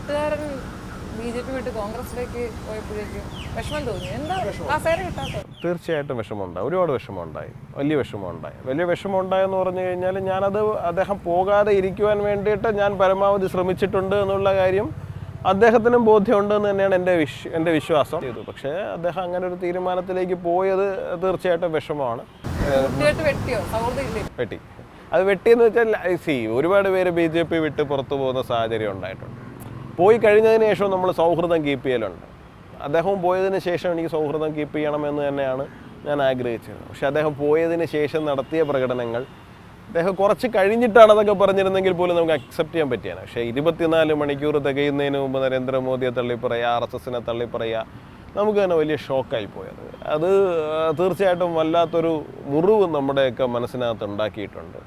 കൂട്ടുകാരൻ ബി.ജെ.പി. വിട്ട് കോൺഗ്രസിലേക്ക് പോയപ്പോഴേക്കും വിഷമം തോന്നി. എന്താ കസേര കിട്ടാത്തത്? തീർച്ചയായിട്ടും വിഷമമുണ്ടായി, ഒരുപാട് വിഷമമുണ്ടായി, വലിയ വിഷമം ഉണ്ടായെന്ന് പറഞ്ഞു കഴിഞ്ഞാൽ ഞാനത് അദ്ദേഹം പോകാതെ ഇരിക്കുവാൻ വേണ്ടിയിട്ട് ഞാൻ പരമാവധി ശ്രമിച്ചിട്ടുണ്ട് എന്നുള്ള കാര്യം അദ്ദേഹത്തിനും ബോധ്യമുണ്ടെന്ന് തന്നെയാണ് എൻ്റെ വിശ്വാസം. പക്ഷേ അദ്ദേഹം അങ്ങനെ ഒരു തീരുമാനത്തിലേക്ക് പോയത് തീർച്ചയായിട്ടും വിഷമമാണ്. വെട്ടി. അത് വെട്ടിയെന്ന് വെച്ചാൽ ഒരുപാട് പേര് ബി.ജെ.പി. വിട്ട് പുറത്തു പോകുന്ന സാഹചര്യം ഉണ്ടായിട്ടുണ്ട്. പോയി കഴിഞ്ഞതിന് ശേഷം നമ്മൾ സൗഹൃദം കീപ്പ് ചെയ്യലുണ്ട്. അദ്ദേഹവും പോയതിന് ശേഷം എനിക്ക് സൗഹൃദം കീപ്പ് ചെയ്യണമെന്ന് തന്നെയാണ് ഞാൻ ആഗ്രഹിച്ചത്. പക്ഷെ അദ്ദേഹം പോയതിന് ശേഷം നടത്തിയ പ്രകടനങ്ങൾ അദ്ദേഹം കുറച്ച് കഴിഞ്ഞിട്ടാണ് അതൊക്കെ പറഞ്ഞിരുന്നെങ്കിൽ പോലും നമുക്ക് അക്സെപ്റ്റ് ചെയ്യാൻ പറ്റിയാണ്. പക്ഷേ 24 മണിക്കൂർ തികയുന്നതിന് മുമ്പ് നരേന്ദ്രമോദിയെ തള്ളിപ്പറയുക, RSSനെ തള്ളിപ്പറയുക, നമുക്ക് തന്നെ വലിയ ഷോക്കായി പോയത്. അത് തീർച്ചയായിട്ടും വല്ലാത്തൊരു മുറിവ് നമ്മുടെയൊക്കെ മനസ്സിനകത്ത് ഉണ്ടാക്കിയിട്ടുണ്ട്.